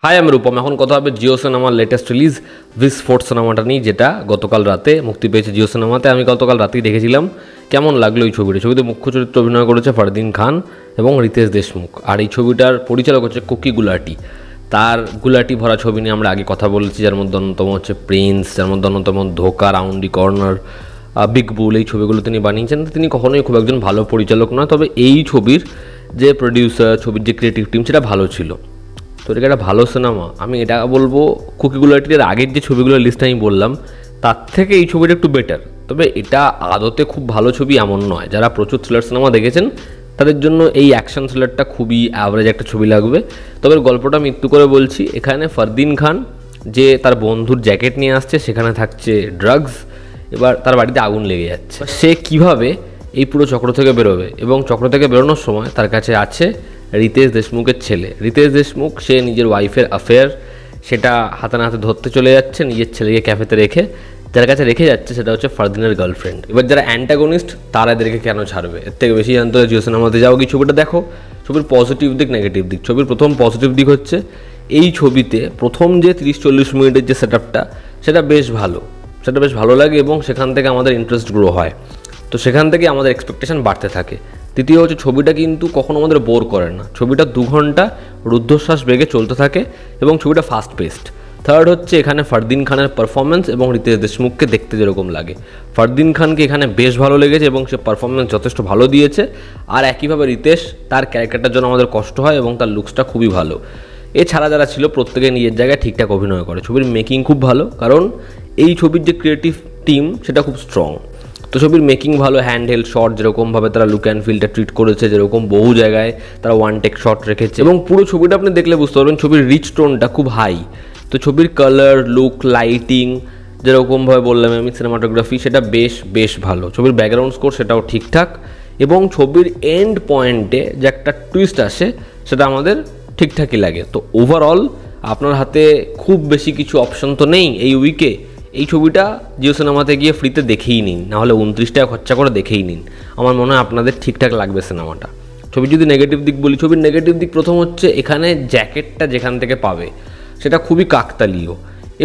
High আমি রূপম। এখন কথা হবে জিও সিনেমার লেটেস্ট রিলিজ উইশ ফোর্থ সিনেমাটা নিয়ে, যেটা গতকাল রাতে মুক্তি পেয়েছে জিও সিনেমাতে। আমি গতকাল রাতেই দেখেছিলাম। কেমন লাগলো এই ছবিটা? ছবিতে মুখ্য চরিত্রে অভিনয় করেছে ফারদিন খান এবং রিতেশ দেশমুখ, আর এই ছবিটার পরিচালক হচ্ছে কুকি গুলাটি। তার গুলাটি ভরা ছবি নিয়ে আমরা আগে কথা বলেছি, যার মধ্যে অন্যতম হচ্ছে প্রিন্স, যার মধ্যে অন্যতম ধোকা, রাউন্ডি কর্নার, বিগ বুল। এই ছবিগুলো তিনি বানিয়েছেন। তিনি কখনোই খুব একজন ভালো পরিচালক নয়, তবে এই ছবির যে প্রডিউসার, ছবির যে ক্রিয়েটিভ টিম, সেটা ভালো ছিল। তো এটা একটা ভালো সিনেমা। আমি এটা বলবো, কুকি গুলাটির আগের যে ছবিগুলোর লিস্ট আমি বললাম তার থেকে এই ছবিটা একটু বেটার। তবে এটা আদতে খুব ভালো ছবি এমন নয়। যারা প্রচুর থ্রিলার সিনেমা দেখেছেন তাদের জন্য এই অ্যাকশন থ্রিলারটা খুবই অ্যাভারেজ একটা ছবি লাগবে। তবে গল্পটা মৃত্যু করে বলছি। এখানে ফারদিন খান যে তার বন্ধুর জ্যাকেট নিয়ে আসছে, সেখানে থাকছে ড্রাগস। এবার তার বাড়িতে আগুন লেগে যাচ্ছে। সে কিভাবে এই পুরো চক্র থেকে বেরোবে, এবং চক্র থেকে বেরোনোর সময় তার কাছে আছে রিতেশ দেশমুখের ছেলে। রিতেশ দেশমুখ সে নিজের ওয়াইফের অ্যাফেয়ার সেটা হাতে নাতে ধরতে চলে যাচ্ছে, নিজের ছেলেকে ক্যাফেতে রেখে। যার কাছে রেখে যাচ্ছে সেটা হচ্ছে ফারদিনের গার্লফ্রেন্ড। এবার যারা অ্যান্টাগনিস্ট তারা এদেরকে কেন ছাড়বে? এর থেকে বেশি জানতে হলে জিও সিনেমাতে যাও, কি ছবিটা দেখো। ছবির পজিটিভ দিক, নেগেটিভ দিক। ছবির প্রথম পজিটিভ দিক হচ্ছে এই ছবিতে প্রথম যে 30-40 মিনিটের যে সেটআপটা, সেটা বেশ ভালো লাগে, এবং সেখান থেকে আমাদের ইন্টারেস্ট গ্রো হয়। তো সেখান থেকে আমাদের এক্সপেকটেশন বাড়তে থাকে। তৃতীয় হচ্ছে ছবিটা কিন্তু কখনো আমাদের বোর করে না। ছবিটা 2 ঘন্টা রুদ্ধশ্বাস বেগে চলতে থাকে এবং ছবিটা ফাস্ট পেসড। থার্ড হচ্ছে এখানে ফারদিন খানের পারফরমেন্স এবং রিতেশ দেশমুখকে দেখতে যেরকম লাগে, ফারদিন খানকে এখানে বেশ ভালো লেগেছে এবং সে পারফরমেন্স যথেষ্ট ভালো দিয়েছে। আর একইভাবে রিতেশ, তার ক্যারেক্টারটার জন্য আমাদের কষ্ট হয় এবং তার লুকসটা খুবই ভালো। এছাড়া যারা ছিল প্রত্যেকে নিজের জায়গায় ঠিকঠাক অভিনয় করে। ছবির মেকিং খুব ভালো, কারণ এই ছবির যে ক্রিয়েটিভ টিম সেটা খুব স্ট্রং। তো ছবির মেকিং ভালো, হ্যান্ড হেল্ড শট যেরকমভাবে তারা লুক অ্যান্ড ফিলটা ট্রিট করেছে, যেরকম বহু জায়গায় তারা ওয়ান টেক শট রেখেছে, এবং পুরো ছবিটা আপনি দেখলে বুঝতে পারবেন ছবির রিচ টোনটা খুব হাই। তো ছবির কালার, লুক, লাইটিং, যেরকমভাবে বললাম আমি, সিনেমাটোগ্রাফি, সেটা বেশ ভালো। ছবির ব্যাকগ্রাউন্ড স্কোর সেটাও ঠিকঠাক, এবং ছবির এন্ড পয়েন্টে যে একটা টুইস্ট আসে সেটা আমাদের ঠিকঠাকই লাগে। তো ওভারঅল আপনার হাতে খুব বেশি কিছু অপশন তো নেই এই উইকে। এই ছবিটা জিও সিনেমাতে গিয়ে ফ্রিতে দেখেই নিন, নাহলে 29 টাকা খরচা করে দেখেই নিন। আমার মনে হয় আপনাদের ঠিকঠাক লাগবে সিনেমাটা। ছবির যদি নেগেটিভ দিক বলি, ছবির নেগেটিভ দিক প্রথম হচ্ছে এখানে জ্যাকেটটা যেখান থেকে পাবে সেটা খুবই কাকতালীয়,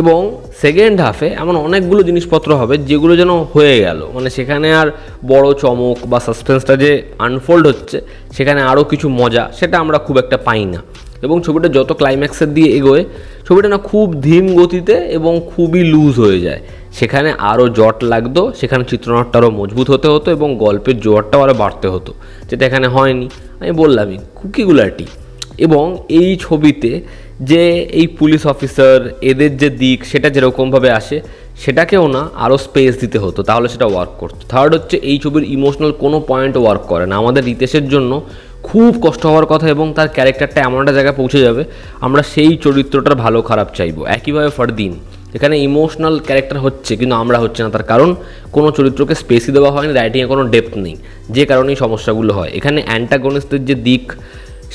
এবং সেকেন্ড হাফে এমন অনেকগুলো জিনিসপত্র হবে যেগুলো যেন হয়ে গেল, মানে সেখানে আর বড় চমক বা সাসপেন্সটা যে আনফোল্ড হচ্ছে সেখানে আরও কিছু মজা সেটা আমরা খুব একটা পাই না। এবং ছবিটা যত ক্লাইম্যাক্সের দিয়ে এগোয়, ছবিটা না খুব ধীম গতিতে এবং খুবই লুজ হয়ে যায়। সেখানে আরও জট লাগতো, সেখানে চিত্রনাট্যটা আরও মজবুত হতে হতো এবং গল্পের জোয়ারটাও আরও বাড়তে হতো, যেটা এখানে হয়নি। আমি বললামই কুকি গুলাটি। এবং এই ছবিতে যে এই পুলিশ অফিসার, এদের যে দিক সেটা যেরকমভাবে আসে, সেটাকেও না আরও স্পেস দিতে হতো, তাহলে সেটা ওয়ার্ক করতো। থার্ড হচ্ছে এই ছবির ইমোশনাল কোনো পয়েন্ট ওয়ার্ক করে না। আমাদের রিতেশের জন্য খুব কষ্ট হওয়ার কথা, এবং তার ক্যারেক্টারটা এমন একটা জায়গায় পৌঁছে যাবে আমরা সেই চরিত্রটার ভালো খারাপ চাইবো। একইভাবে ফারদিন, এখানে ইমোশনাল ক্যারেক্টার হচ্ছে কিন্তু আমরা হচ্ছে না, তার কারণ কোনো চরিত্রকে স্পেসই দেওয়া হয়নি, রাইটিংয়ে কোনো ডেপথ নেই, যে কারণেই সমস্যাগুলো হয়। এখানে অ্যান্টাগনিস্টের যে দিক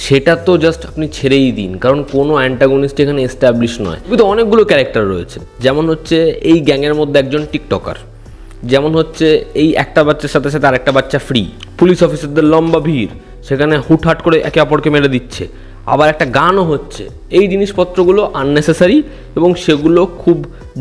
সেটা তো জাস্ট আপনি ছেড়েই দিন, কারণ কোনো অ্যান্টাগনিস্ট এখানে এস্টাবলিশ নয়। কিন্তু অনেকগুলো ক্যারেক্টার রয়েছে, যেমন হচ্ছে এই গ্যাংয়ের মধ্যে একজন টিকটকার, যেমন হচ্ছে এই একটা বাচ্চার সাথে সাথে আরেকটা বাচ্চা ফ্রি, পুলিশ অফিসারদের লম্বা ভিড়, সেখানে হুটহাট করে একে অপরকে মেরে দিচ্ছে, আবার একটা গানও হচ্ছে। এই জিনিসপত্রগুলো আননেসেসারি, এবং সেগুলো খুব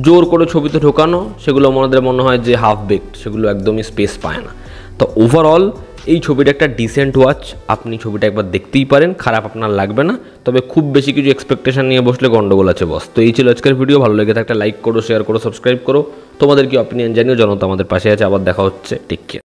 জোর করে ছবিতে ঢোকানো, সেগুলো আমাদের মনে হয় যে হাফ বেকড, সেগুলো একদমই স্পেস পায় না। তো ওভারঅল এই ছবিটা একটা ডিসেন্ট ওয়াচ। আপনি ছবিটা একবার দেখতেই পারেন, খারাপ আপনার লাগবে না। তবে খুব বেশি কিছু এক্সপেকটেশন নিয়ে বসলে গন্ডগোল আছে বস। তো এই ছিল আজকের ভিডিও। ভালো লেগে থাকলে লাইক করো, শেয়ার করো, সাবস্ক্রাইব করো। তোমাদের কি অপিনিয়ন জানিও। জনতা আমাদের পাশে আছে। আবার দেখা হচ্ছে। Take care.